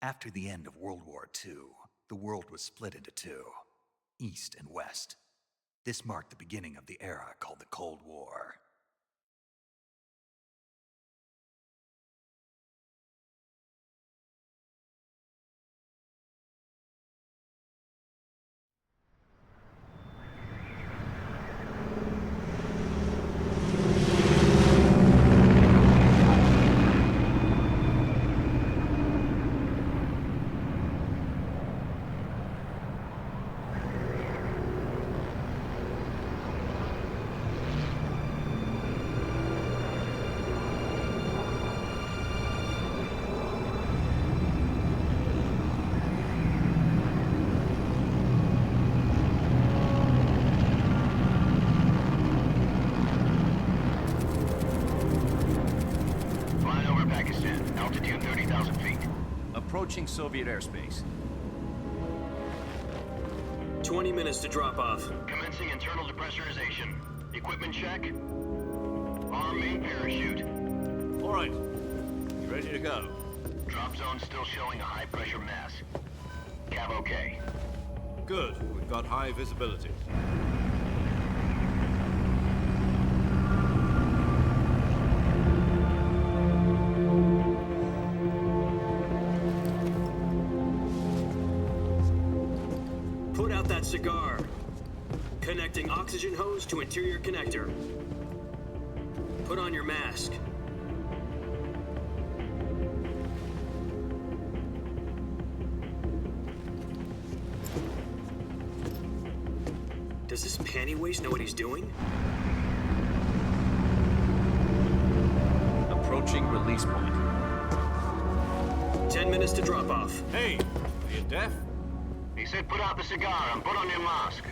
After the end of World War II, the world was split into two, East and West. This marked the beginning of the era called the Cold War. Altitude 30,000 feet. Approaching Soviet airspace. 20 minutes to drop off. Commencing internal depressurization. Equipment check. Arm main parachute. All right. You ready to go? Drop zone still showing a high pressure mass. Cav okay. Good. We've got high visibility. Put out that cigar. Connecting oxygen hose to interior connector. Put on your mask. Does this panty waste know what he's doing? Approaching release point. 10 minutes to drop off. Hey, are you deaf? He said put out the cigar and put on your mask.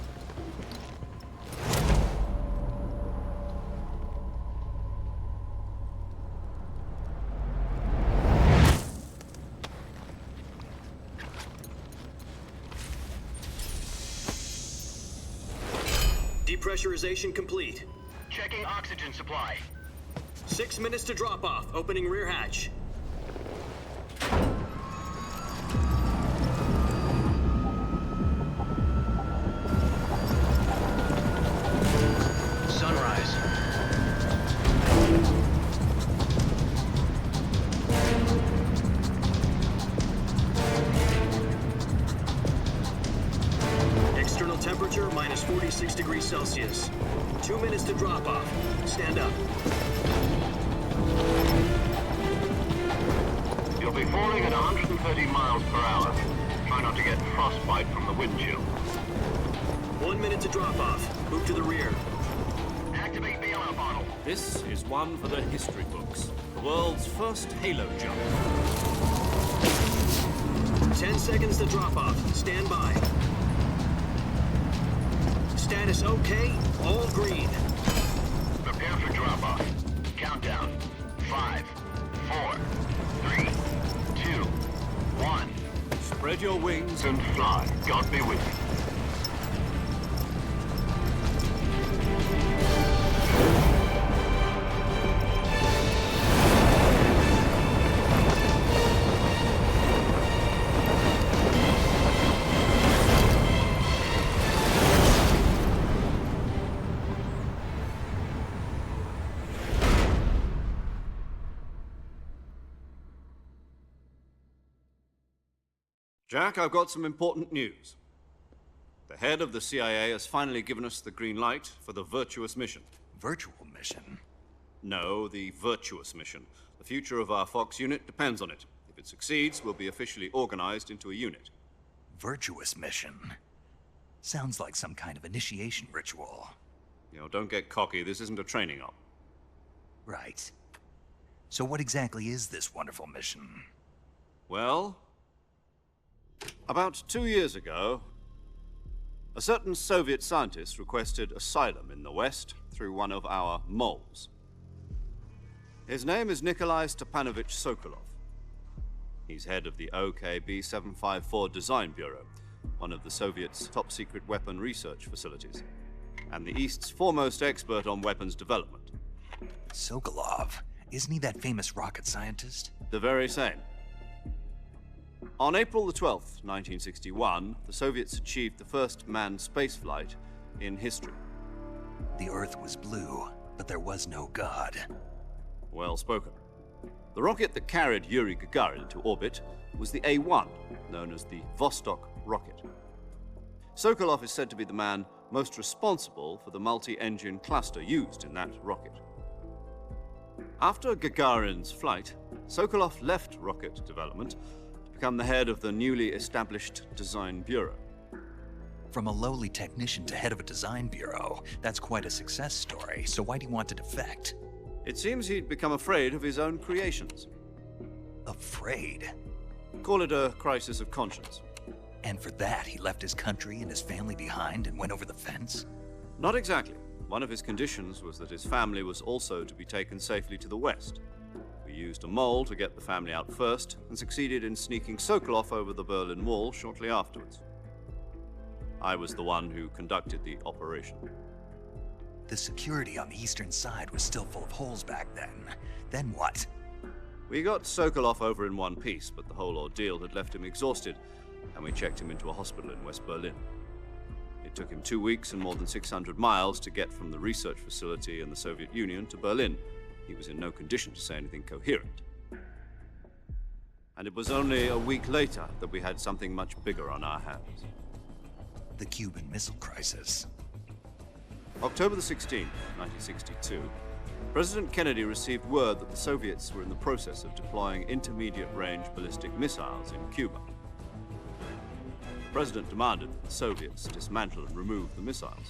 Depressurization complete. Checking oxygen supply. 6 minutes to drop off. Opening rear hatch. Sunrise. External temperature minus 46 degrees Celsius. 2 minutes to drop off. Stand up. You'll be falling at 130 miles per hour. Try not to get frostbite from the wind chill. 1 minute to drop off. Move to the rear. Activate the air bottle. This is one for the history books. The world's first halo jump. 10 seconds to drop off. Stand by. Status okay. All green. Prepare for drop-off. Countdown. 5, 4, 3, 2, 1. Spread your wings And fly. God be with you. Jack, I've got some important news. The head of the CIA has finally given us the green light for the virtuous mission. Virtual mission? No, the virtuous mission. The future of our Fox unit depends on it. If it succeeds, we'll be officially organized into a unit. Virtuous mission? Sounds like some kind of initiation ritual. You know, don't get cocky. This isn't a training op. Right. So what exactly is this wonderful mission? Well, about 2 years ago, a certain Soviet scientist requested asylum in the West through one of our moles. His name is Nikolai Stepanovich Sokolov. He's head of the OKB-754 Design Bureau, one of the Soviets' top-secret weapon research facilities, and the East's foremost expert on weapons development. Sokolov? Isn't he that famous rocket scientist? The very same. On April the 12th, 1961, the Soviets achieved the first manned spaceflight in history. The Earth was blue, but there was no God. Well spoken. The rocket that carried Yuri Gagarin to orbit was the A-1, known as the Vostok rocket. Sokolov is said to be the man most responsible for the multi-engine cluster used in that rocket. After Gagarin's flight, Sokolov left rocket development to become the head of the newly established Design Bureau. From a lowly technician to head of a design bureau, that's quite a success story, so why do you want to defect? It seems he'd become afraid of his own creations. Afraid? Call it a crisis of conscience. And for that, he left his country and his family behind and went over the fence? Not exactly. One of his conditions was that his family was also to be taken safely to the west. We used a mole to get the family out first and succeeded in sneaking Sokolov over the Berlin Wall shortly afterwards. I was the one who conducted the operation. The security on the eastern side was still full of holes back then. Then what? We got Sokolov over in one piece, but the whole ordeal had left him exhausted, and we checked him into a hospital in West Berlin. It took him 2 weeks and more than 600 miles to get from the research facility in the Soviet Union to Berlin. He was in no condition to say anything coherent. And it was only a week later that we had something much bigger on our hands. The Cuban Missile Crisis. October the 16th, 1962, President Kennedy received word that the Soviets were in the process of deploying intermediate-range ballistic missiles in Cuba. The President demanded that the Soviets dismantle and remove the missiles.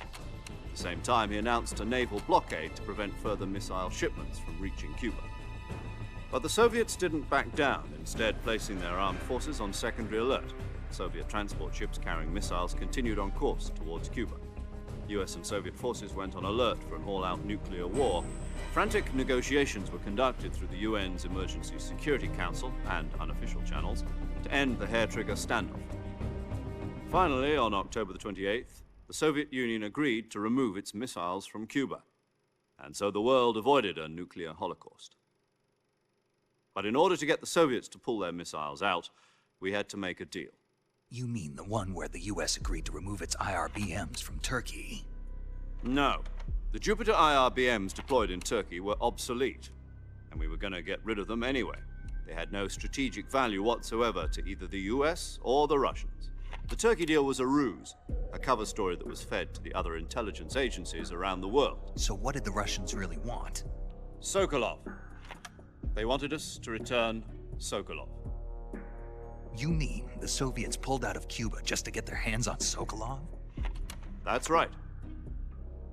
At the same time, he announced a naval blockade to prevent further missile shipments from reaching Cuba. But the Soviets didn't back down, instead placing their armed forces on secondary alert. Soviet transport ships carrying missiles continued on course towards Cuba. US and Soviet forces went on alert for an all-out nuclear war. Frantic negotiations were conducted through the UN's Emergency Security Council and unofficial channels to end the hair-trigger standoff. Finally, on October the 28th, the Soviet Union agreed to remove its missiles from Cuba, and so the world avoided a nuclear holocaust. But in order to get the Soviets to pull their missiles out, we had to make a deal. You mean the one where the US agreed to remove its IRBMs from Turkey? No. The Jupiter IRBMs deployed in Turkey were obsolete, and we were going to get rid of them anyway. They had no strategic value whatsoever to either the US or the Russians. The Turkey deal was a ruse, a cover story that was fed to the other intelligence agencies around the world. So what did the Russians really want? Sokolov. They wanted us to return Sokolov. You mean the Soviets pulled out of Cuba just to get their hands on Sokolov? That's right.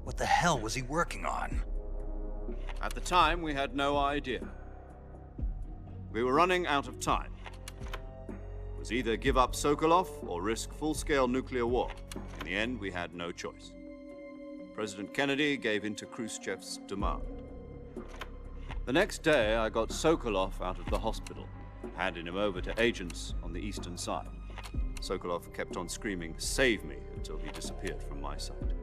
What the hell was he working on? At the time, we had no idea. We were running out of time. It was either give up Sokolov or risk full-scale nuclear war. In the end, we had no choice. President Kennedy gave in to Khrushchev's demand. The next day, I got Sokolov out of the hospital, handing him over to agents on the eastern side. Sokolov kept on screaming, "Save me," until he disappeared from my sight.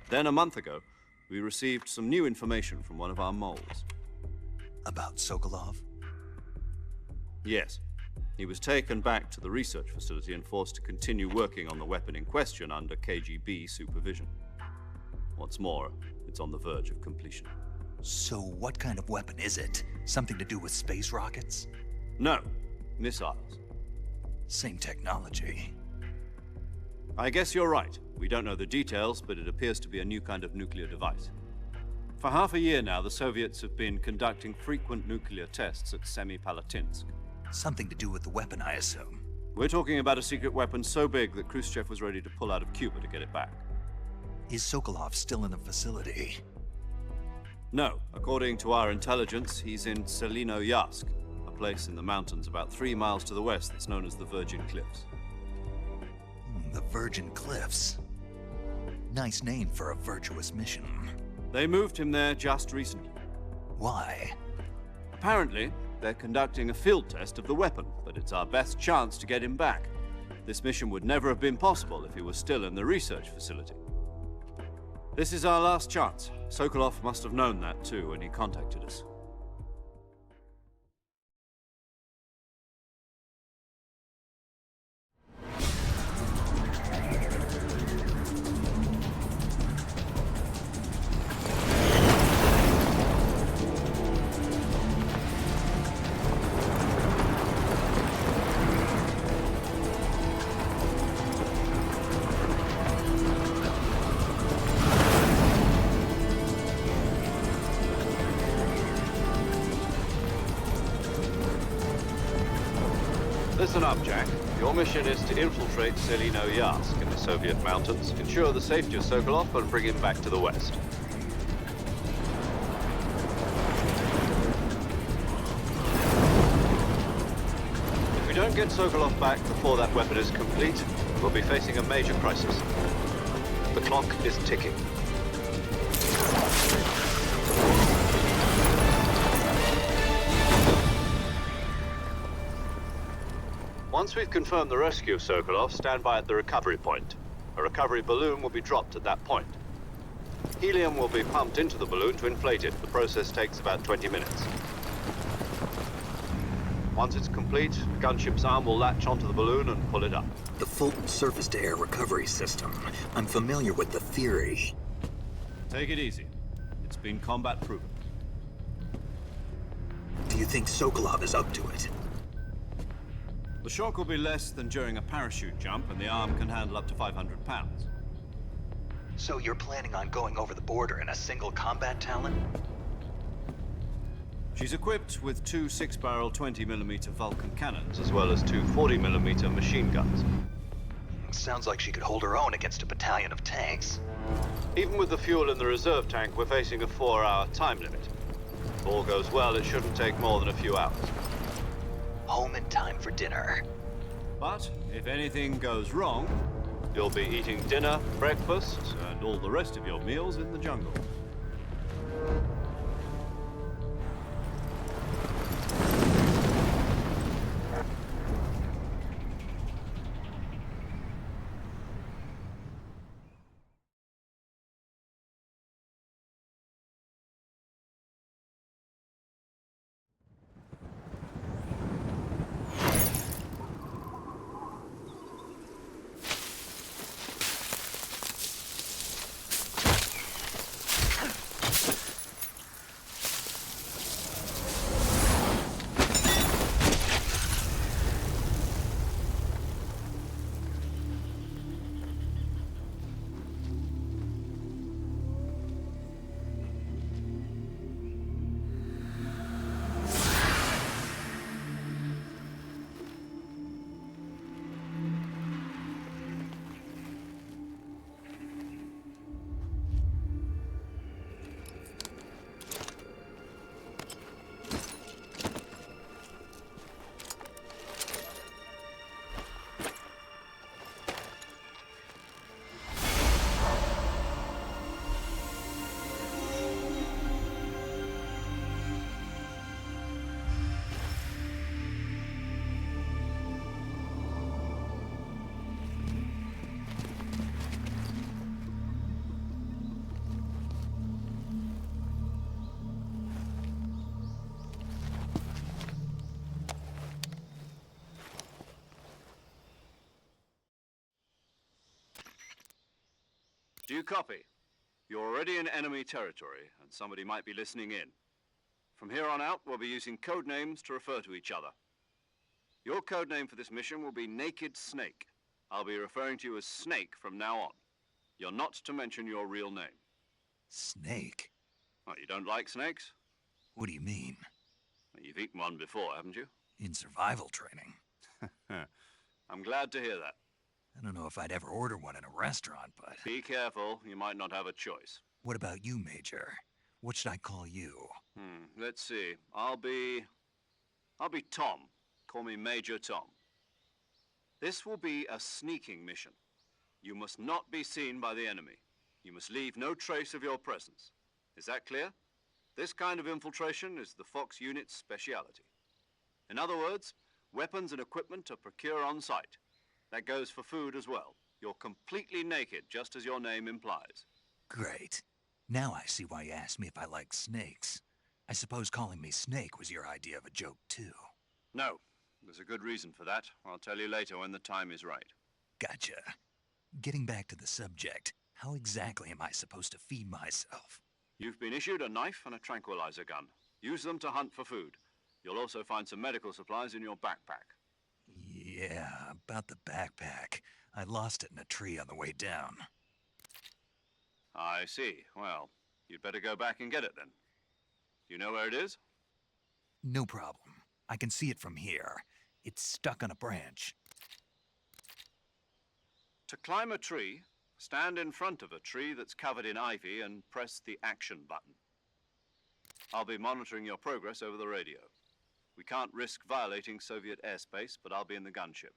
Then a month ago, we received some new information from one of our moles. About Sokolov? Yes. He was taken back to the research facility and forced to continue working on the weapon in question under KGB supervision. What's more, it's on the verge of completion. So what kind of weapon is it? Something to do with space rockets? No, missiles. Same technology. I guess you're right. We don't know the details, but it appears to be a new kind of nuclear device. For half a year now, the Soviets have been conducting frequent nuclear tests at Semipalatinsk. Something to do with the weapon, I assume. We're talking about a secret weapon so big that Khrushchev was ready to pull out of Cuba to get it back. Is Sokolov still in the facility? No. According to our intelligence, he's in Selinoyarsk, a place in the mountains about 3 miles to the west that's known as the Virgin Cliffs. The Virgin Cliffs. Nice name for a virtuous mission. They moved him there just recently. Why? Apparently, they're conducting a field test of the weapon, but it's our best chance to get him back. This mission would never have been possible if he was still in the research facility. This is our last chance. Sokolov must have known that too when he contacted us. Listen up, Jack. Your mission is to infiltrate Selino Yask in the Soviet mountains, ensure the safety of Sokolov, and bring him back to the West. If we don't get Sokolov back before that weapon is complete, we'll be facing a major crisis. The clock is ticking. Once we've confirmed the rescue of Sokolov, stand by at the recovery point. A recovery balloon will be dropped at that point. Helium will be pumped into the balloon to inflate it. The process takes about 20 minutes. Once it's complete, the gunship's arm will latch onto the balloon and pull it up. The Fulton surface-to-air recovery system. I'm familiar with the theory. Take it easy. It's been combat-proven. Do you think Sokolov is up to it? The shock will be less than during a parachute jump, and the arm can handle up to 500 pounds. So you're planning on going over the border in a single combat Talon? She's equipped with two 6-barrel 20mm Vulcan cannons, as well as two 40mm machine guns. Sounds like she could hold her own against a battalion of tanks. Even with the fuel in the reserve tank, we're facing a 4-hour time limit. If all goes well, it shouldn't take more than a few hours. Home in time for dinner. But if anything goes wrong, you'll be eating dinner, breakfast, and all the rest of your meals in the jungle. Do you copy? You're already in enemy territory, and somebody might be listening in. From here on out, we'll be using code names to refer to each other. Your code name for this mission will be Naked Snake. I'll be referring to you as Snake from now on. You're not to mention your real name. Snake? Oh, you don't like snakes? What do you mean? Well, you've eaten one before, haven't you? In survival training. I'm glad to hear that. I don't know if I'd ever order one in a restaurant, but... Be careful, you might not have a choice. What about you, Major? What should I call you? Let's see. I'll be Tom. Call me Major Tom. This will be a sneaking mission. You must not be seen by the enemy. You must leave no trace of your presence. Is that clear? This kind of infiltration is the Fox unit's speciality. In other words, weapons and equipment are procured on site. That goes for food as well. You're completely naked, just as your name implies. Great. Now I see why you asked me if I like snakes. I suppose calling me Snake was your idea of a joke, too. No. There's a good reason for that. I'll tell you later when the time is right. Gotcha. Getting back to the subject, how exactly am I supposed to feed myself? You've been issued a knife and a tranquilizer gun. Use them to hunt for food. You'll also find some medical supplies in your backpack. Yeah, about the backpack. I lost it in a tree on the way down. I see. Well, you'd better go back and get it then. You know where it is? No problem. I can see it from here. It's stuck on a branch. To climb a tree, stand in front of a tree that's covered in ivy and press the action button. I'll be monitoring your progress over the radio. We can't risk violating Soviet airspace, but I'll be in the gunship.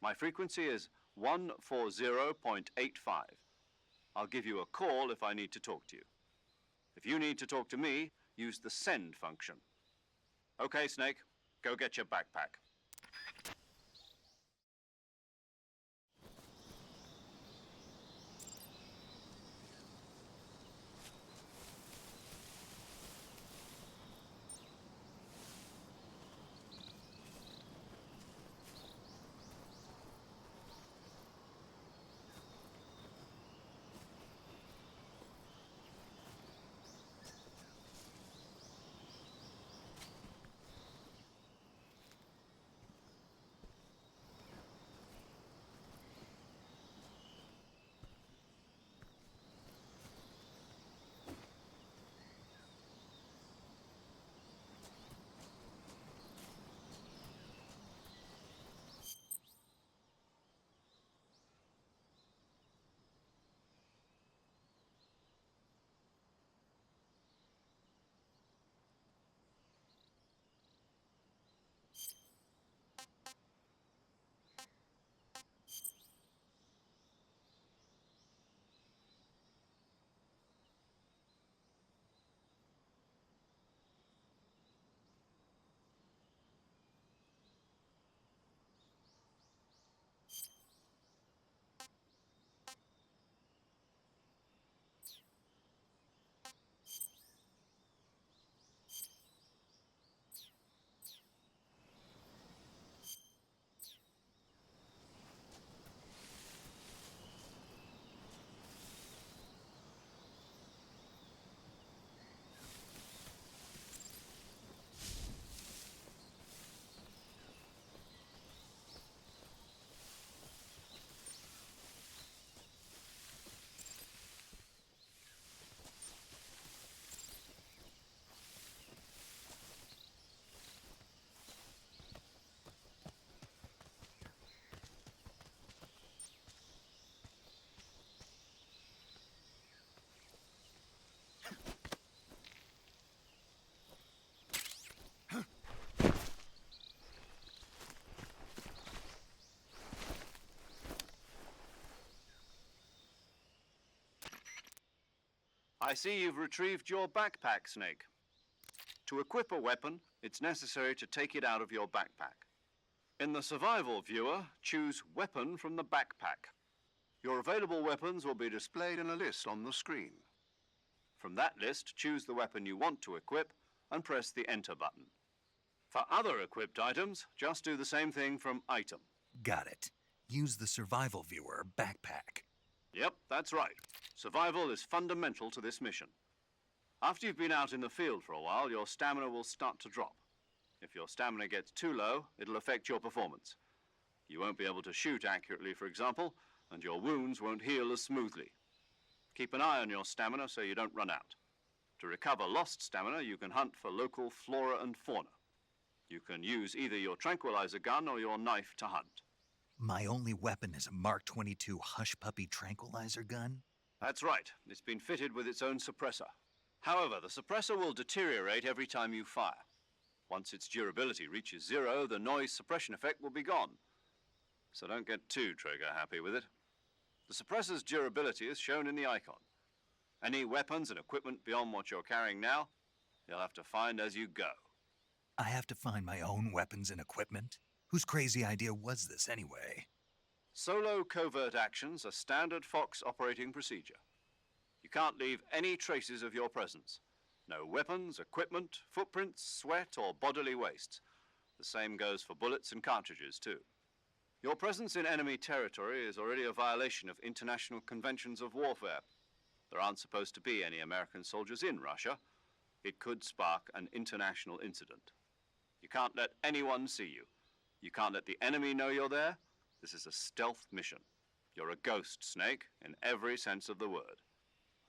My frequency is 140.85. I'll give you a call if I need to talk to you. If you need to talk to me, use the send function. Okay, Snake, go get your backpack. I see you've retrieved your backpack, Snake. To equip a weapon, it's necessary to take it out of your backpack. In the survival viewer, choose Weapon from the backpack. Your available weapons will be displayed in a list on the screen. From that list, choose the weapon you want to equip and press the Enter button. For other equipped items, just do the same thing from Item. Got it. Use the survival viewer backpack. Yep, that's right. Survival is fundamental to this mission. After you've been out in the field for a while, your stamina will start to drop. If your stamina gets too low, it'll affect your performance. You won't be able to shoot accurately, for example, and your wounds won't heal as smoothly. Keep an eye on your stamina so you don't run out. To recover lost stamina, you can hunt for local flora and fauna. You can use either your tranquilizer gun or your knife to hunt. My only weapon is a Mark 22 Hush Puppy tranquilizer gun? That's right. It's been fitted with its own suppressor. However, the suppressor will deteriorate every time you fire. Once its durability reaches 0, the noise suppression effect will be gone. So don't get too trigger happy with it. The suppressor's durability is shown in the icon. Any weapons and equipment beyond what you're carrying now, you'll have to find as you go. I have to find my own weapons and equipment? Whose crazy idea was this anyway? Solo covert actions are standard Fox operating procedure. You can't leave any traces of your presence. No weapons, equipment, footprints, sweat, or bodily wastes. The same goes for bullets and cartridges, too. Your presence in enemy territory is already a violation of international conventions of warfare. There aren't supposed to be any American soldiers in Russia. It could spark an international incident. You can't let anyone see you. You can't let the enemy know you're there. This is a stealth mission. You're a ghost, Snake, in every sense of the word.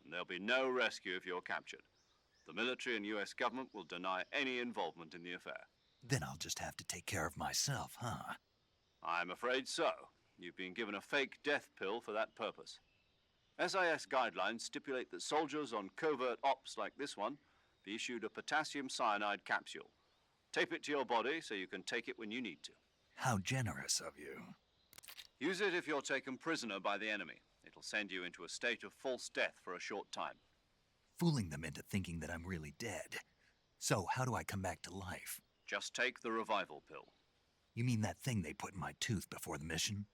And there'll be no rescue if you're captured. The military and US government will deny any involvement in the affair. Then I'll just have to take care of myself, huh? I'm afraid so. You've been given a fake death pill for that purpose. SIS guidelines stipulate that soldiers on covert ops like this one be issued a potassium cyanide capsule. Tape it to your body so you can take it when you need to. How generous of you. Use it if you're taken prisoner by the enemy. It'll send you into a state of false death for a short time. Fooling them into thinking that I'm really dead. So how do I come back to life? Just take the revival pill. You mean that thing they put in my tooth before the mission?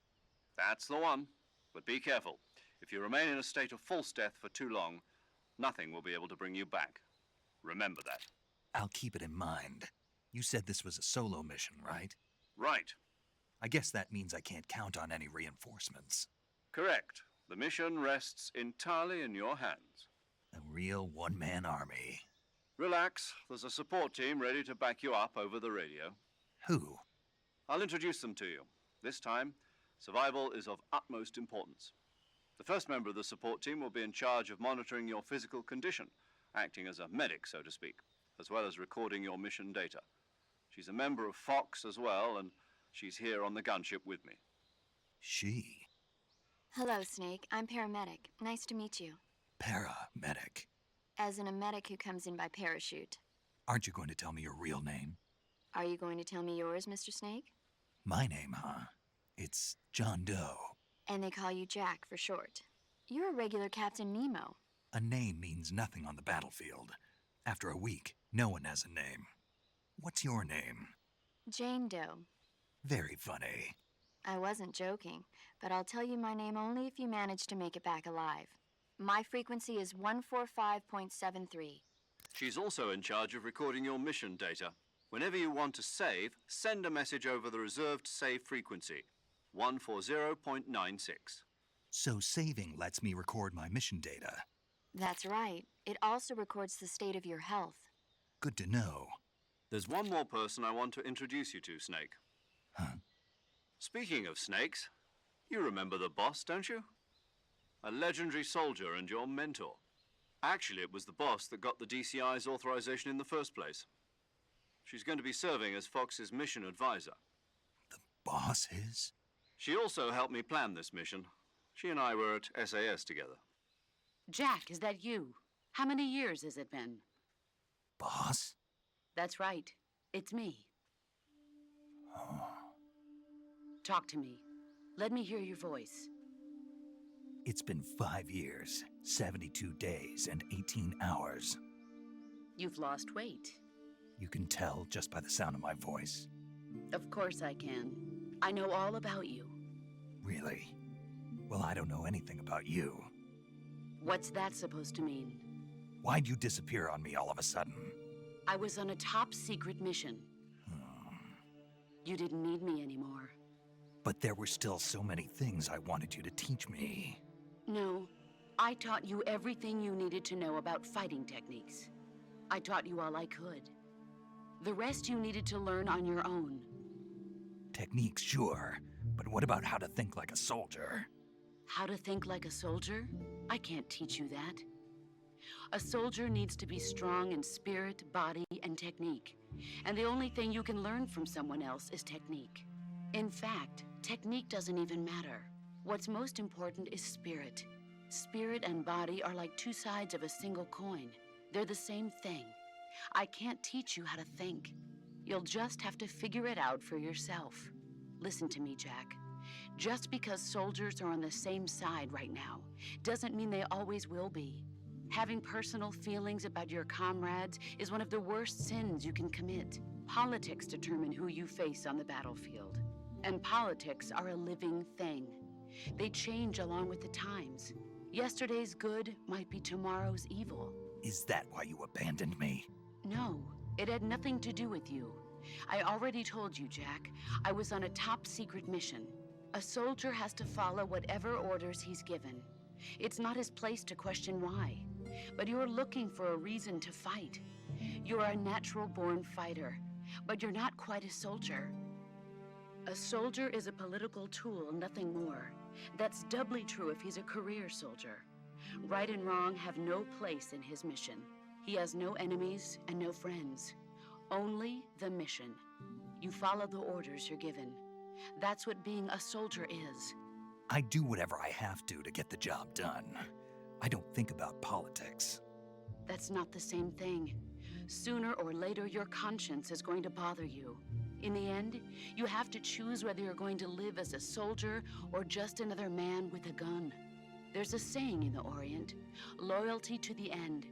That's the one. But be careful. If you remain in a state of false death for too long, nothing will be able to bring you back. Remember that. I'll keep it in mind. You said this was a solo mission, right? Right. I guess that means I can't count on any reinforcements. Correct. The mission rests entirely in your hands. A real one-man army. Relax. There's a support team ready to back you up over the radio. Who? I'll introduce them to you. This time, survival is of utmost importance. The first member of the support team will be in charge of monitoring your physical condition, acting as a medic, so to speak, as well as recording your mission data. She's a member of Fox as well, and she's here on the gunship with me. She? Hello, Snake. I'm paramedic. Nice to meet you. Paramedic. As in a medic who comes in by parachute. Aren't you going to tell me your real name? Are you going to tell me yours, Mr. Snake? My name, huh? It's John Doe. And they call you Jack for short. You're a regular Captain Nemo. A name means nothing on the battlefield. After a week, no one has a name. What's your name? Jane Doe. Very funny. I wasn't joking, but I'll tell you my name only if you manage to make it back alive. My frequency is 145.73. She's also in charge of recording your mission data. Whenever you want to save, send a message over the reserved save frequency, 140.96. So saving lets me record my mission data. That's right. It also records the state of your health. Good to know. There's one more person I want to introduce you to, Snake. Huh? Speaking of snakes, you remember the boss, don't you? A legendary soldier and your mentor. Actually, it was the boss that got the DCI's authorization in the first place. She's going to be serving as Fox's mission advisor. The boss is? She also helped me plan this mission. She and I were at SAS together. Jack, is that you? How many years has it been? Boss? That's right. It's me. Oh. Talk to me. Let me hear your voice. It's been 5 years, 72 days, and 18 hours. You've lost weight. You can tell just by the sound of my voice. Of course I can. I know all about you. Really? Well, I don't know anything about you. What's that supposed to mean? Why'd you disappear on me all of a sudden? I was on a top-secret mission. You didn't need me anymore. But there were still so many things I wanted you to teach me. No, I taught you everything you needed to know about fighting techniques. I taught you all I could. The rest you needed to learn on your own. Techniques, sure. But what about how to think like a soldier? How to think like a soldier? I can't teach you that. A soldier needs to be strong in spirit, body, and technique. And the only thing you can learn from someone else is technique. In fact, technique doesn't even matter. What's most important is spirit. Spirit and body are like two sides of a single coin. They're the same thing. I can't teach you how to think. You'll just have to figure it out for yourself. Listen to me, Jack. Just because soldiers are on the same side right now doesn't mean they always will be. Having personal feelings about your comrades is one of the worst sins you can commit. Politics determine who you face on the battlefield. And politics are a living thing. They change along with the times. Yesterday's good might be tomorrow's evil. Is that why you abandoned me? No, it had nothing to do with you. I already told you, Jack. I was on a top-secret mission. A soldier has to follow whatever orders he's given. It's not his place to question why. But you're looking for a reason to fight. You're a natural-born fighter, but you're not quite a soldier. A soldier is a political tool, nothing more. That's doubly true if he's a career soldier. Right and wrong have no place in his mission. He has no enemies and no friends. Only the mission. You follow the orders you're given. That's what being a soldier is. I do whatever I have to get the job done. I don't think about politics. That's not the same thing. Sooner or later, your conscience is going to bother you. In the end, you have to choose whether you're going to live as a soldier or just another man with a gun. There's a saying in the Orient, loyalty to the end.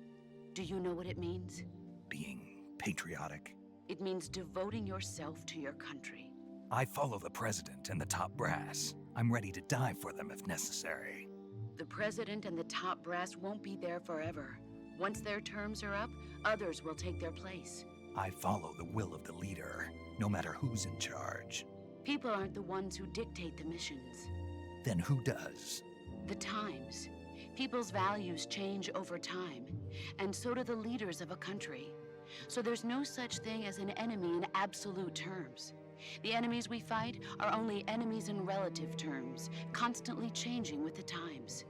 Do you know what it means? Being patriotic. It means devoting yourself to your country. I follow the president and the top brass. I'm ready to die for them if necessary. The president and the top brass won't be there forever. Once their terms are up, others will take their place. I follow the will of the leader, no matter who's in charge. People aren't the ones who dictate the missions. Then who does? The times. People's values change over time, and so do the leaders of a country. So there's no such thing as an enemy in absolute terms. The enemies we fight are only enemies in relative terms, constantly changing with the times.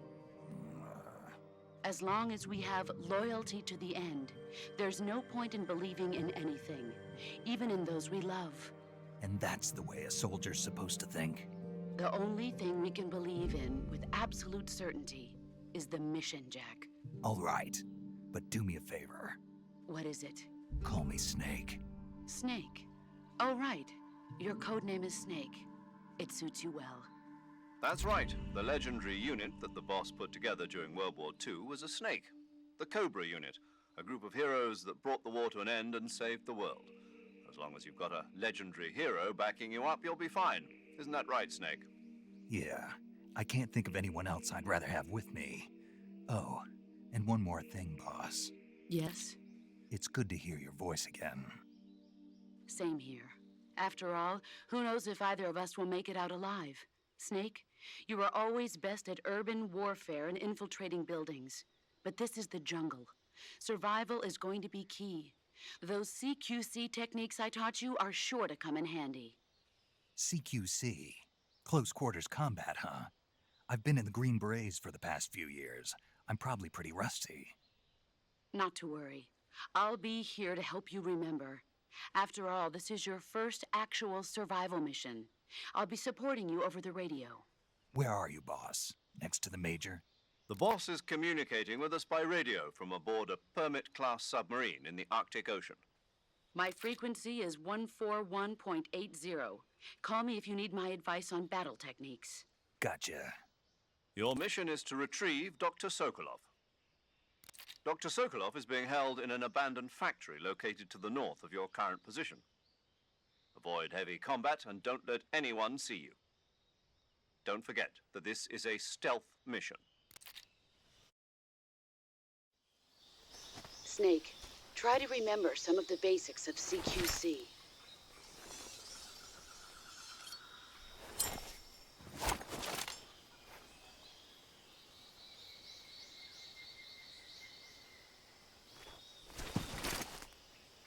As long as we have loyalty to the end, there's no point in believing in anything, even in those we love. And that's the way a soldier's supposed to think? The only thing we can believe in with absolute certainty is the mission, Jack. All right, but do me a favor. What is it? Call me Snake. Snake. Oh, right. Your codename is Snake. It suits you well. That's right. The legendary unit that the boss put together during World War II was a snake. The Cobra unit, a group of heroes that brought the war to an end and saved the world. As long as you've got a legendary hero backing you up, you'll be fine. Isn't that right, Snake? Yeah, I can't think of anyone else I'd rather have with me. Oh, and one more thing, boss. Yes? It's good to hear your voice again. Same here. After all, who knows if either of us will make it out alive? Snake, you are always best at urban warfare and infiltrating buildings. But this is the jungle. Survival is going to be key. Those CQC techniques I taught you are sure to come in handy. CQC? Close quarters combat, huh? I've been in the Green Berets for the past few years. I'm probably pretty rusty. Not to worry. I'll be here to help you remember. After all, this is your first actual survival mission. I'll be supporting you over the radio. Where are you, boss? Next to the Major? The boss is communicating with us by radio from aboard a Permit-class submarine in the Arctic Ocean. My frequency is 141.80. Call me if you need my advice on battle techniques. Gotcha. Your mission is to retrieve Dr. Sokolov. Dr. Sokolov is being held in an abandoned factory located to the north of your current position. Avoid heavy combat and don't let anyone see you. Don't forget that this is a stealth mission. Snake, try to remember some of the basics of CQC.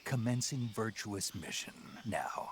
Commencing virtuous mission now.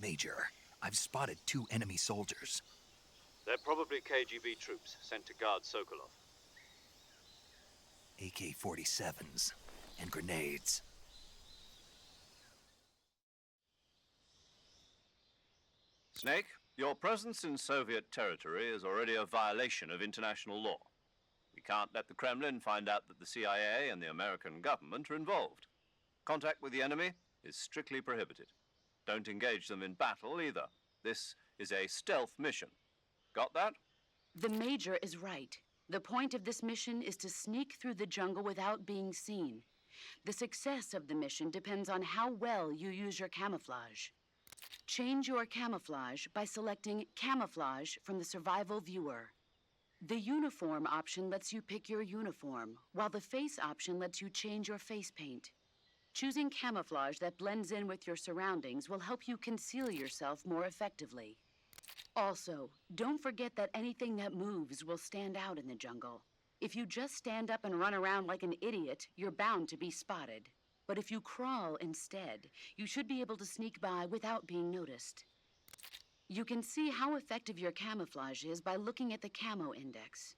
Major, I've spotted 2 enemy soldiers. They're probably KGB troops sent to guard Sokolov. AK-47s and grenades. Snake, your presence in Soviet territory is already a violation of international law. We can't let the Kremlin find out that the CIA and the American government are involved. Contact with the enemy is strictly prohibited. Don't engage them in battle either. This is a stealth mission. Got that? The Major is right. The point of this mission is to sneak through the jungle without being seen. The success of the mission depends on how well you use your camouflage. Change your camouflage by selecting Camouflage from the Survival Viewer. The Uniform option lets you pick your uniform, while the Face option lets you change your face paint. Choosing camouflage that blends in with your surroundings will help you conceal yourself more effectively. Also, don't forget that anything that moves will stand out in the jungle. If you just stand up and run around like an idiot, you're bound to be spotted. But if you crawl instead, you should be able to sneak by without being noticed. You can see how effective your camouflage is by looking at the Camo Index.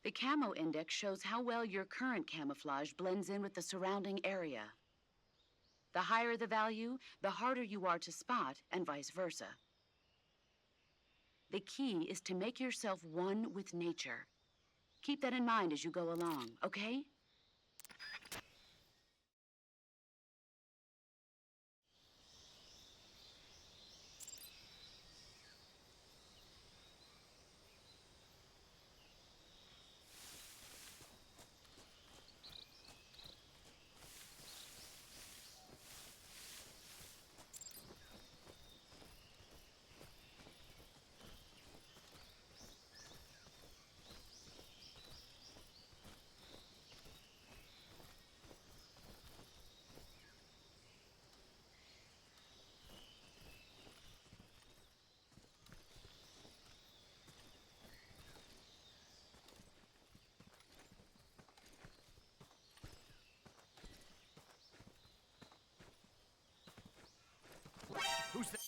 The Camo Index shows how well your current camouflage blends in with the surrounding area. The higher the value, the harder you are to spot, and vice versa. The key is to make yourself one with nature. Keep that in mind as you go along, okay? Who's that?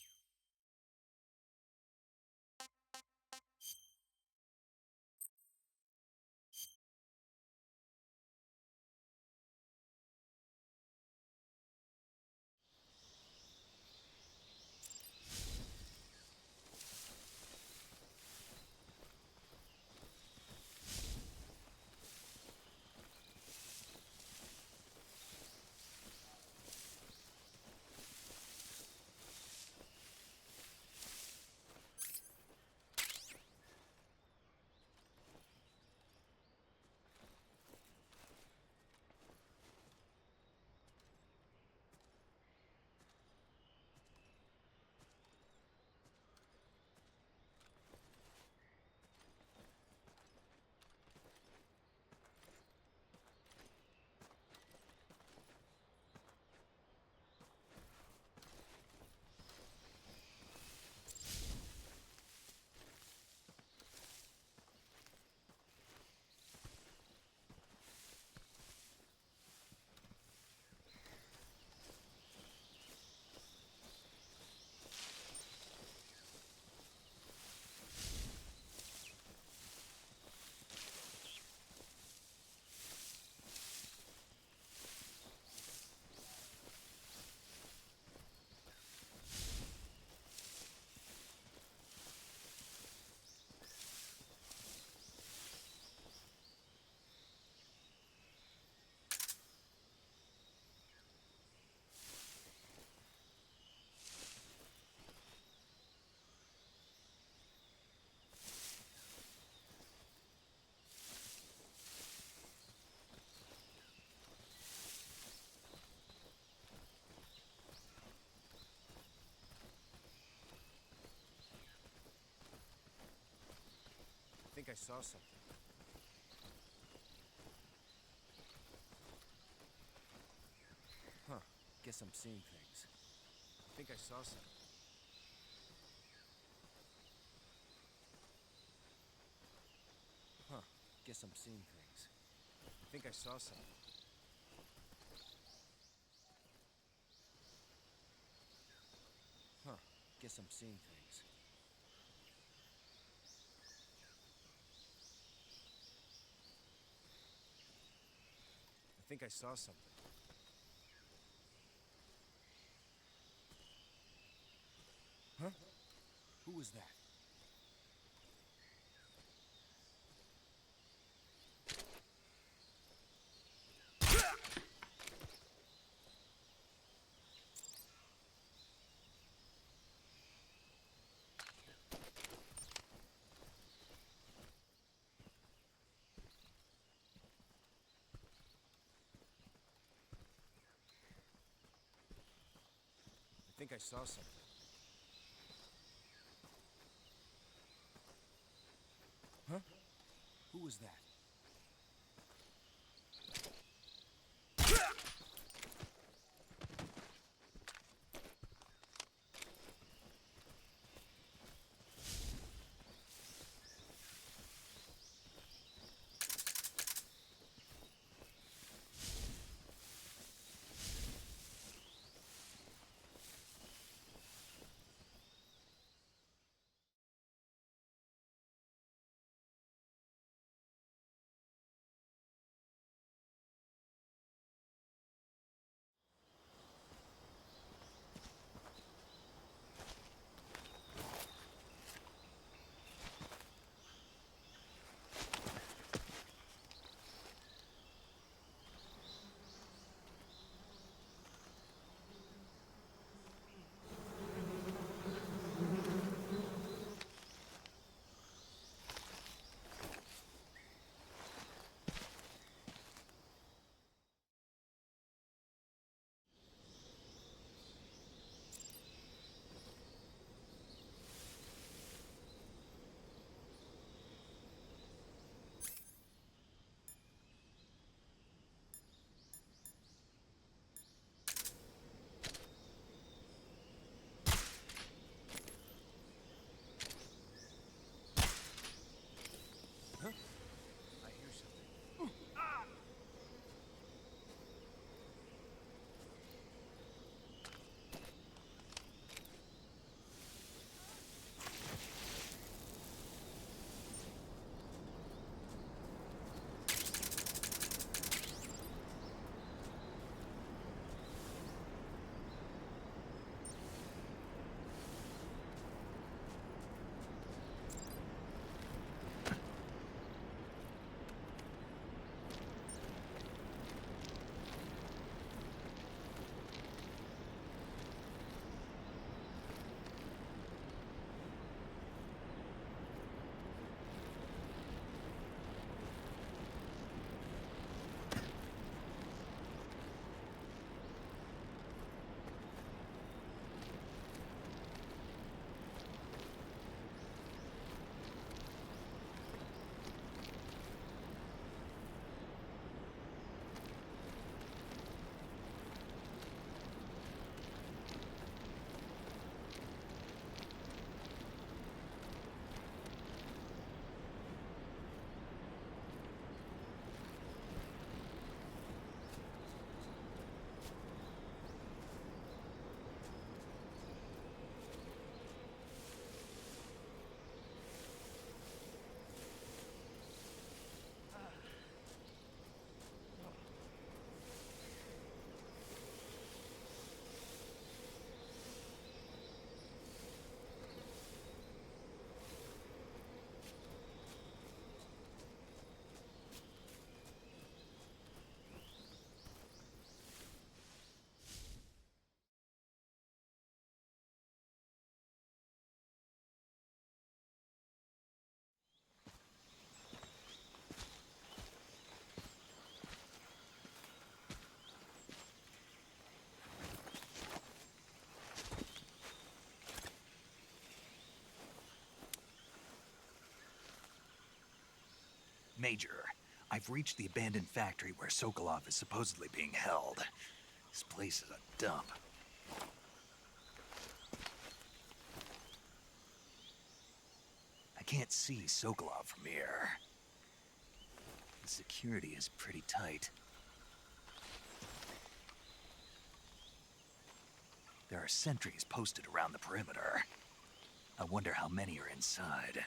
I think I saw something. Huh. Guess I'm seeing things. I think I saw something. Huh. Guess I'm seeing things. I think I saw something. Huh. Guess I'm seeing things. I think I saw something. Huh? Who was that? I think I saw something. Huh? Who was that? Huh? I hear something. Major, I've reached the abandoned factory where Sokolov is supposedly being held. This place is a dump. I can't see Sokolov from here. The security is pretty tight. There are sentries posted around the perimeter. I wonder how many are inside.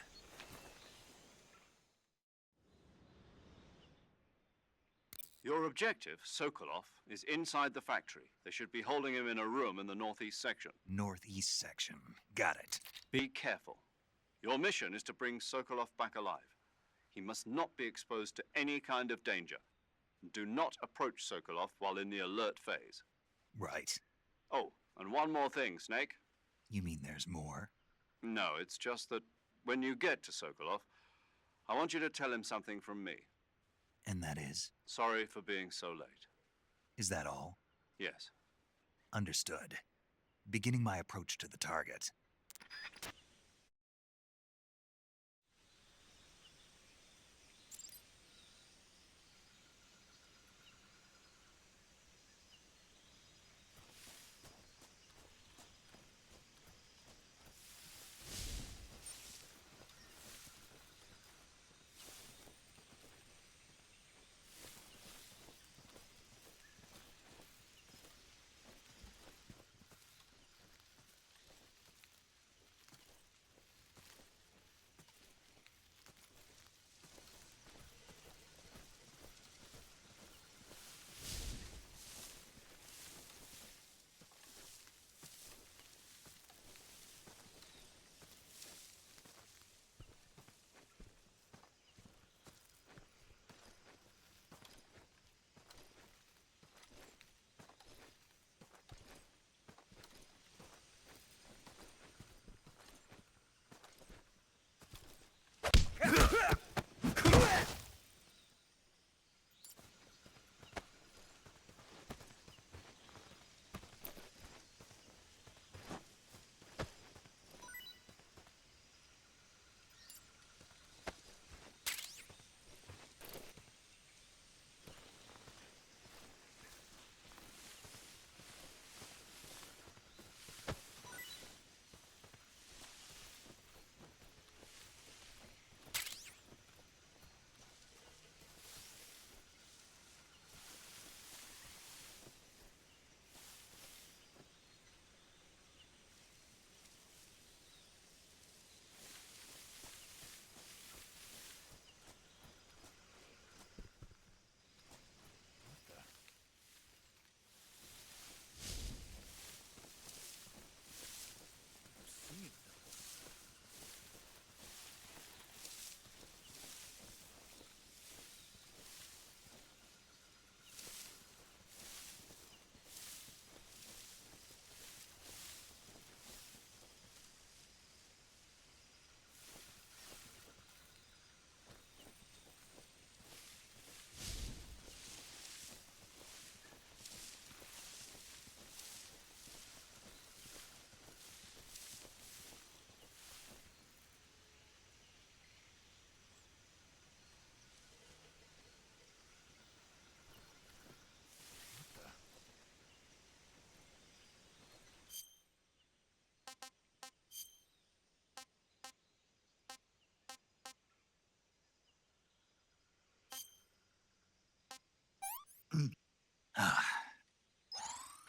Your objective, Sokolov, is inside the factory. They should be holding him in a room in the northeast section. Northeast section. Got it. Be careful. Your mission is to bring Sokolov back alive. He must not be exposed to any kind of danger. Do not approach Sokolov while in the alert phase. Right. Oh, and one more thing, Snake. You mean there's more? No, it's just that when you get to Sokolov, I want you to tell him something from me. And that is? Sorry for being so late. Is that all? Yes. Understood. Beginning my approach to the target.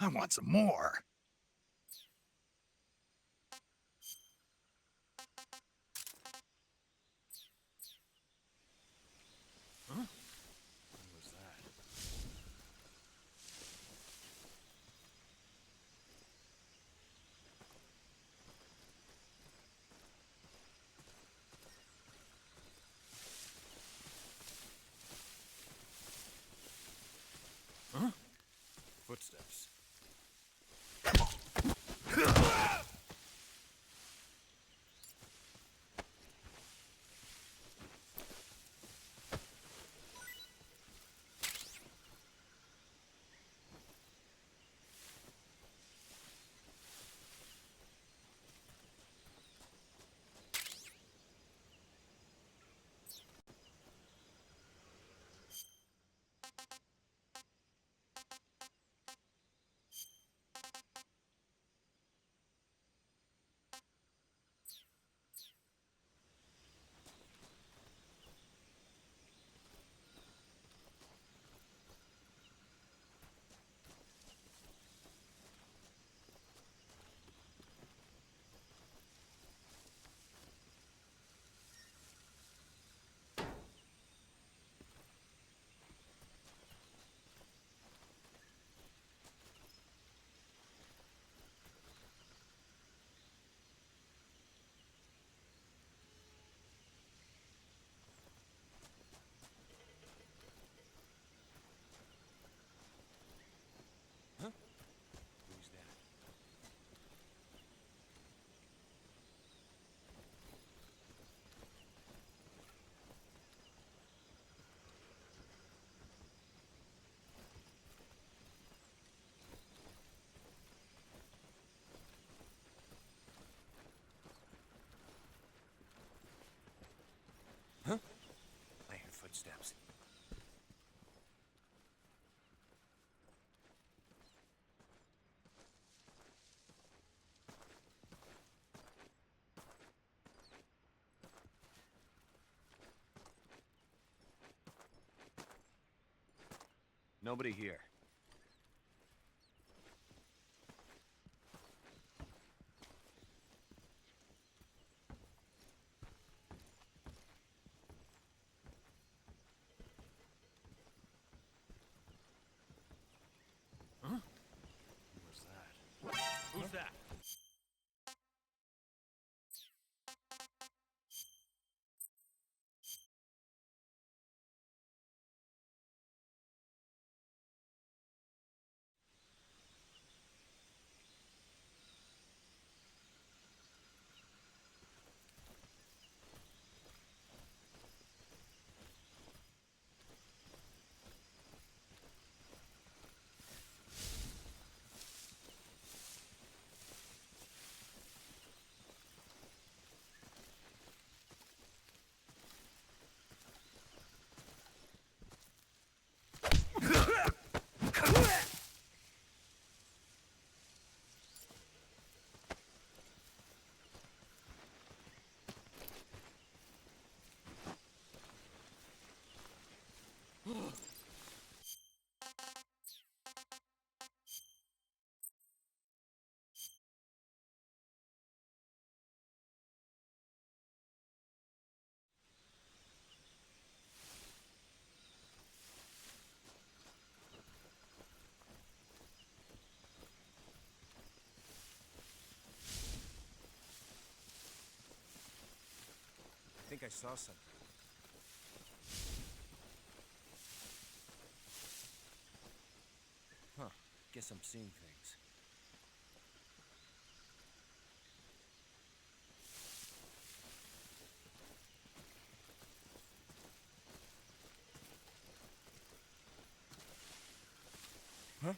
I want some more. Huh? What was that? Huh? Footsteps. Nobody here. Huh? What's that? Who's that? I think I saw something. Huh. Guess I'm seeing things. Huh?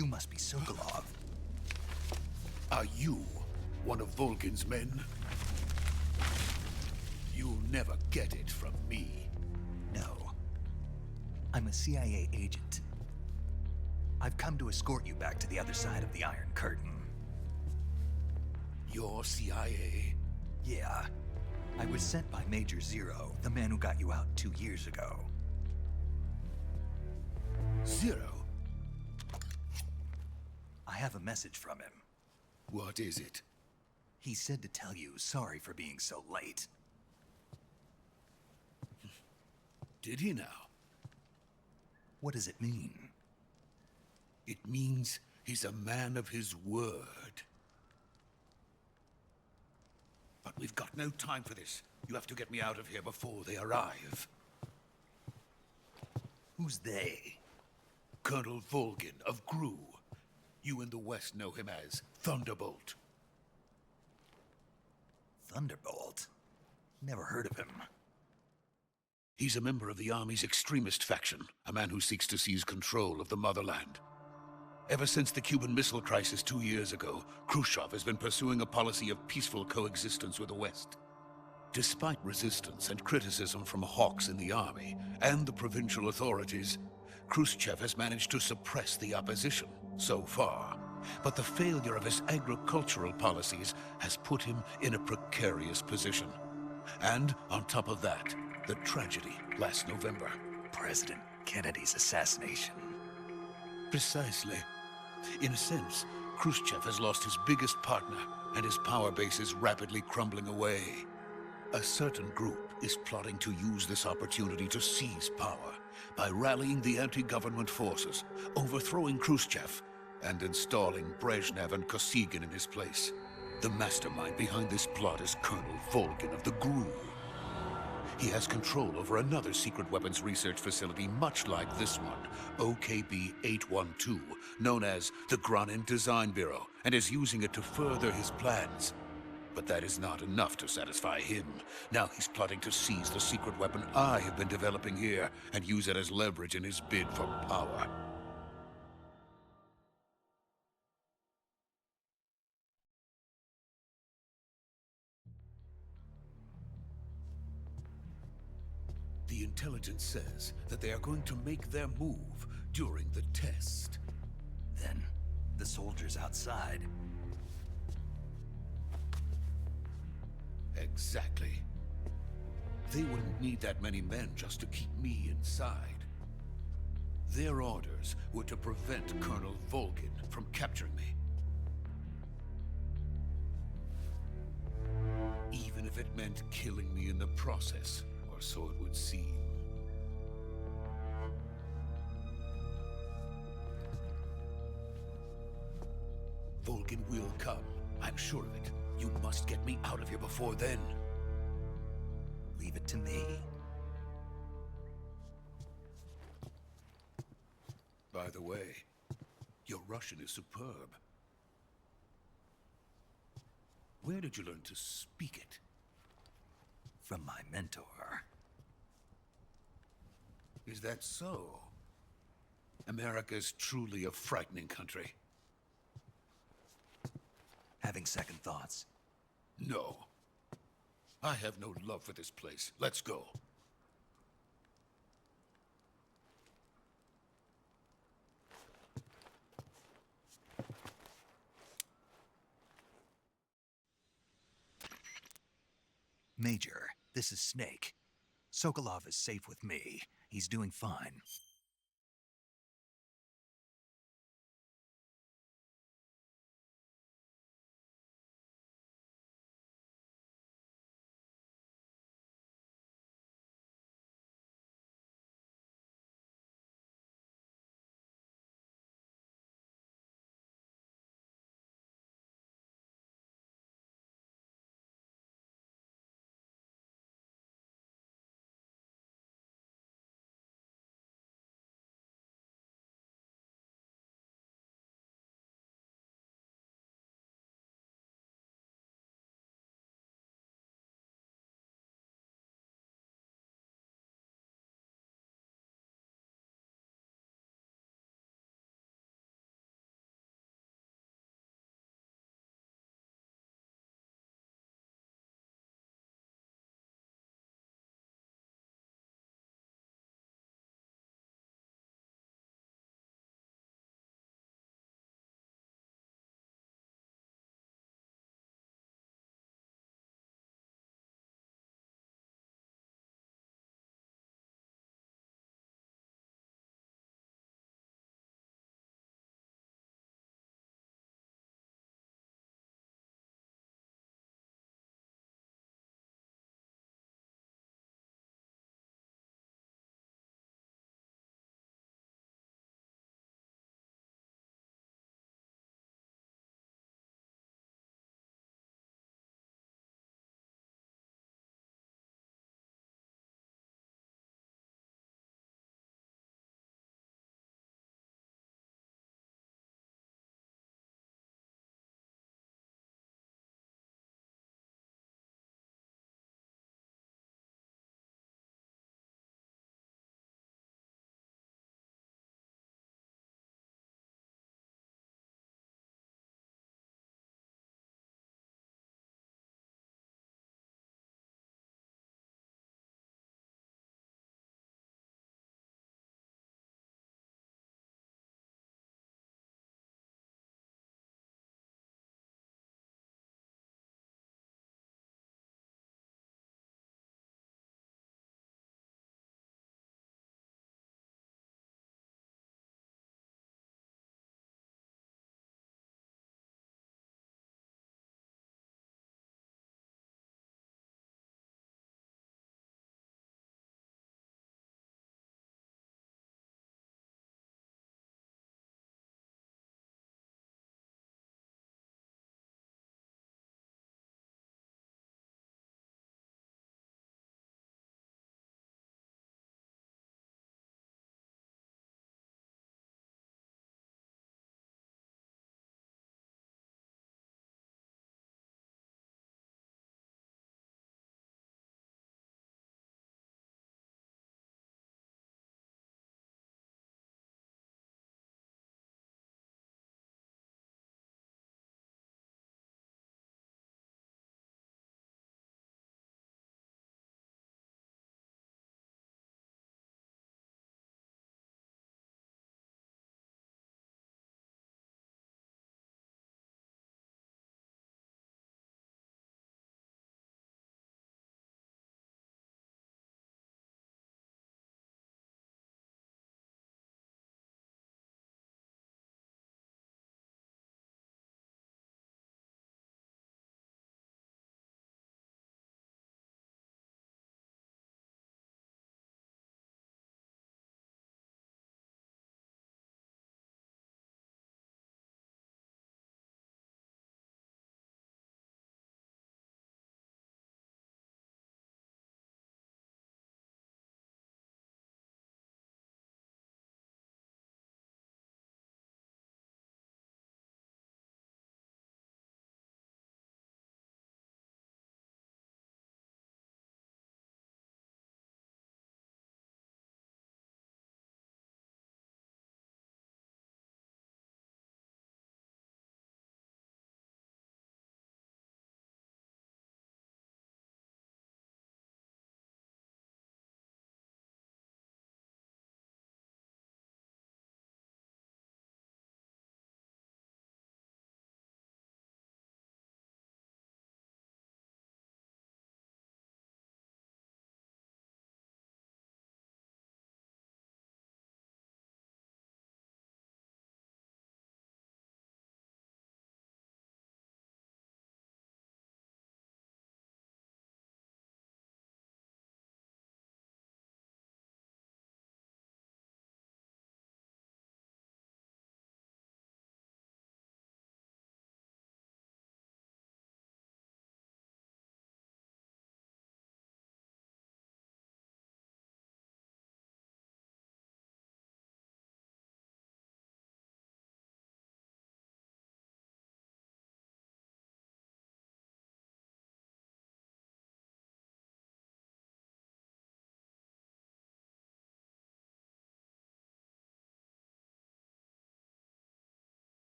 You must be Sokolov. Are you one of Volgin's men? You'll never get it from me. No. I'm a CIA agent. I've come to escort you back to the other side of the Iron Curtain. You're CIA? Yeah. I was sent by Major Zero, the man who got you out 2 years ago. Zero? I have a message from him. What is it? He said to tell you sorry for being so late. Did he now? What does it mean? It means he's a man of his word. But we've got no time for this. You have to get me out of here before they arrive. Who's they? Colonel Volgin of GRU. You in the West know him as Thunderbolt. Thunderbolt? Never heard of him. He's a member of the Army's extremist faction, a man who seeks to seize control of the motherland. Ever since the Cuban Missile Crisis 2 years ago, Khrushchev has been pursuing a policy of peaceful coexistence with the West. Despite resistance and criticism from hawks in the army and the provincial authorities, Khrushchev has managed to suppress the opposition so far. But the failure of his agricultural policies has put him in a precarious position. And on top of that, the tragedy last November. President Kennedy's assassination. Precisely. In a sense, Khrushchev has lost his biggest partner, and his power base is rapidly crumbling away. A certain group is plotting to use this opportunity to seize power by rallying the anti-government forces, overthrowing Khrushchev, and installing Brezhnev and Kosygin in his place. The mastermind behind this plot is Colonel Volgin of the GRU. He has control over another secret weapons research facility much like this one, OKB-812, known as the Granin Design Bureau, and is using it to further his plans. But that is not enough to satisfy him. Now he's plotting to seize the secret weapon I have been developing here and use it as leverage in his bid for power. The intelligence says that they are going to make their move during the test. Then, the soldiers outside. Exactly. They wouldn't need that many men just to keep me inside. Their orders were to prevent Colonel Volgin from capturing me. Even if it meant killing me in the process, or so it would seem. Volgin will come. I'm sure of it. You must get me out of here before then. Leave it to me. By the way, your Russian is superb. Where did you learn to speak it? From my mentor. Is that so? America's truly a frightening country. Having second thoughts. No. I have no love for this place. Let's go. Major, this is Snake. Sokolov is safe with me. He's doing fine.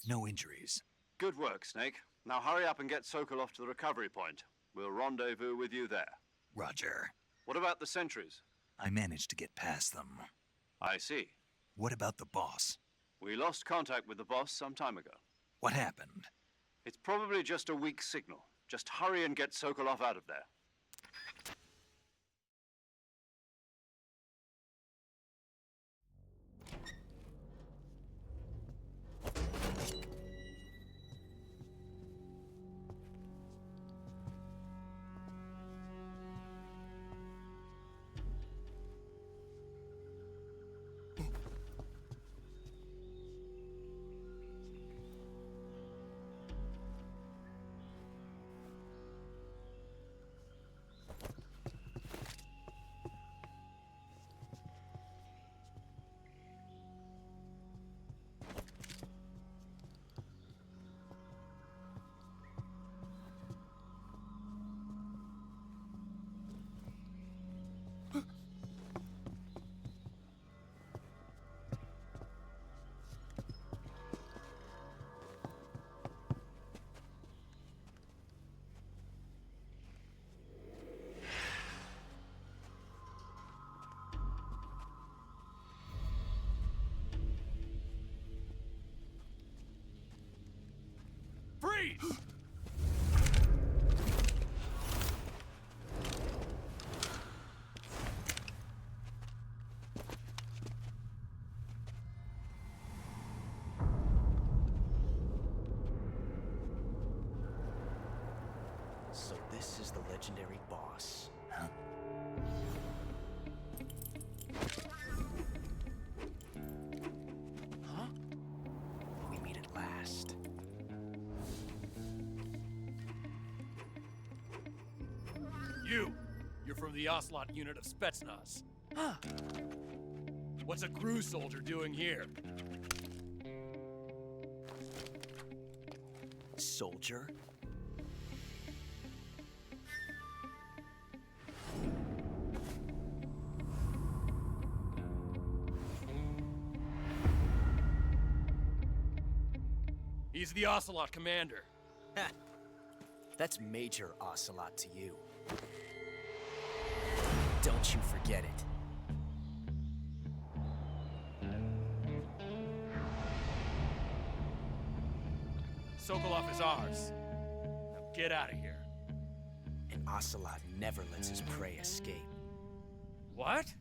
No injuries. Good work, Snake. Now hurry up and get Sokolov to the recovery point. We'll rendezvous with you there. Roger. What about the sentries? I managed to get past them. I see. What about the boss? We lost contact with the boss some time ago. What happened? It's probably just a weak signal. Just hurry and get Sokolov out of there. Freeze! So this is the legendary boss. Huh? Huh? We meet at last. You're from the Ocelot unit of Spetsnaz. Huh. What's a crew soldier doing here? Soldier? He's the Ocelot commander. Ha! That's Major Ocelot to you. Don't you forget it. Sokolov is ours. Now get out of here. And Ocelot never lets his prey escape. What?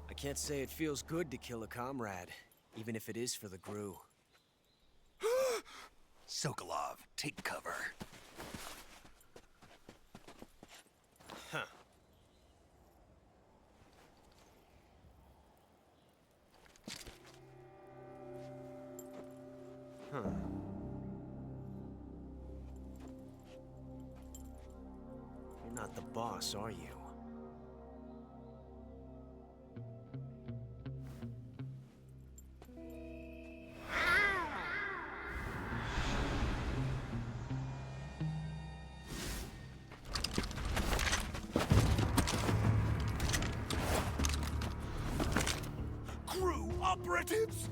I can't say it feels good to kill a comrade, even if it is for the GRU. Sokolov, take cover. Huh. Huh. You're not the boss, are you? Operatives!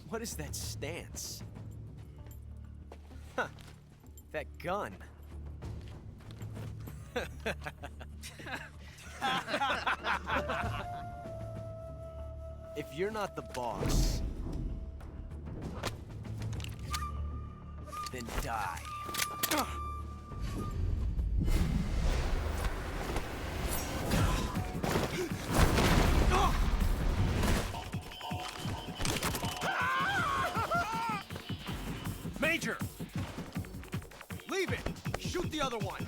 What is that stance? Huh. That gun. If you're not the boss, then die. Major! Leave it! Shoot the other one!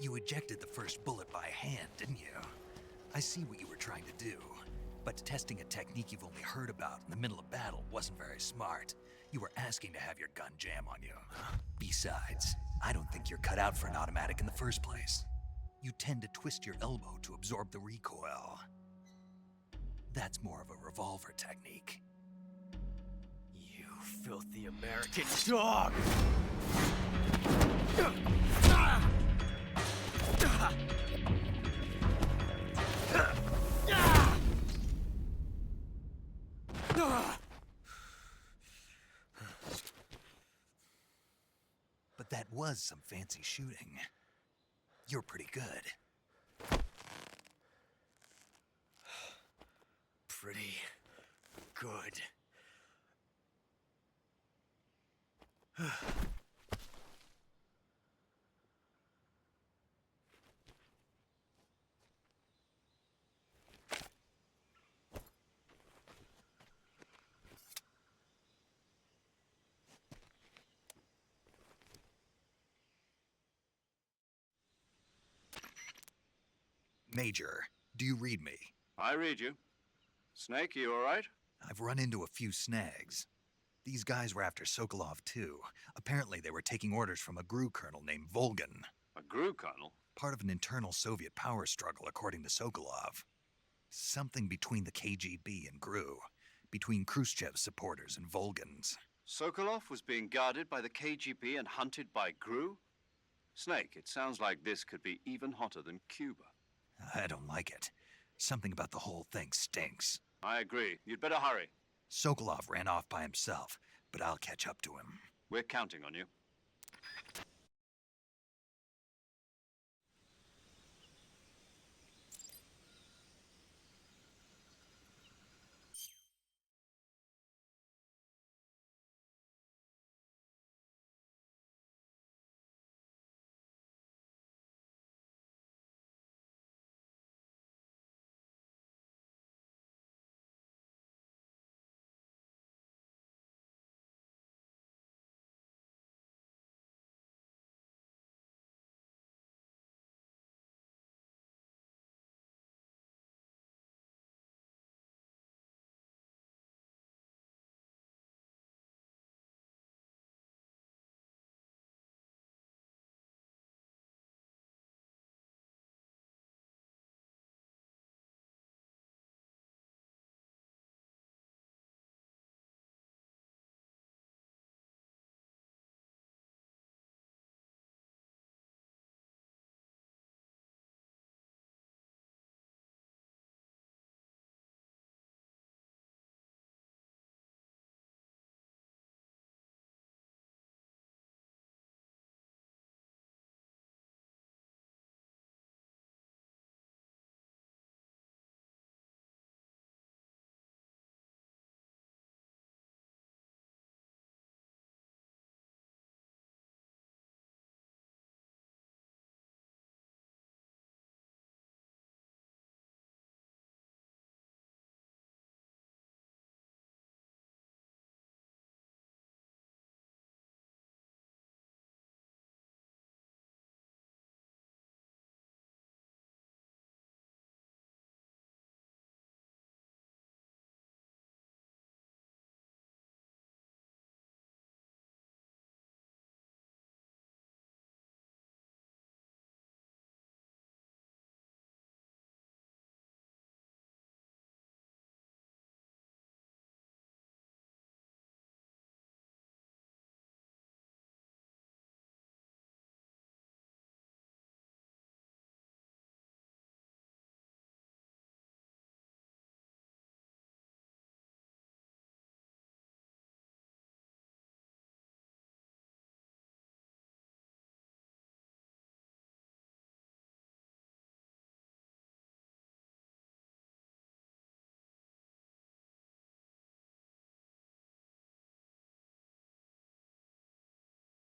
You ejected the first bullet by hand, didn't you? I see what you were trying to do. But testing a technique you've only heard about in the middle of battle wasn't very smart. You were asking to have your gun jam on you. Besides, I don't think you're cut out for an automatic in the first place. You tend to twist your elbow to absorb the recoil. That's more of a revolver technique. You filthy American dog! But that was some fancy shooting. You're pretty good. Pretty good. Major, do you read me? I read you. Snake, you all right? I've run into a few snags. These guys were after Sokolov too. Apparently they were taking orders from a GRU colonel named Volgan. A GRU colonel? Part of an internal Soviet power struggle, according to Sokolov. Something between the KGB and GRU. Between Khrushchev's supporters and Volgan's. Sokolov was being guarded by the KGB and hunted by GRU? Snake, it sounds like this could be even hotter than Cuba. I don't like it. Something about the whole thing stinks. I agree. You'd better hurry. Sokolov ran off by himself, but I'll catch up to him. We're counting on you.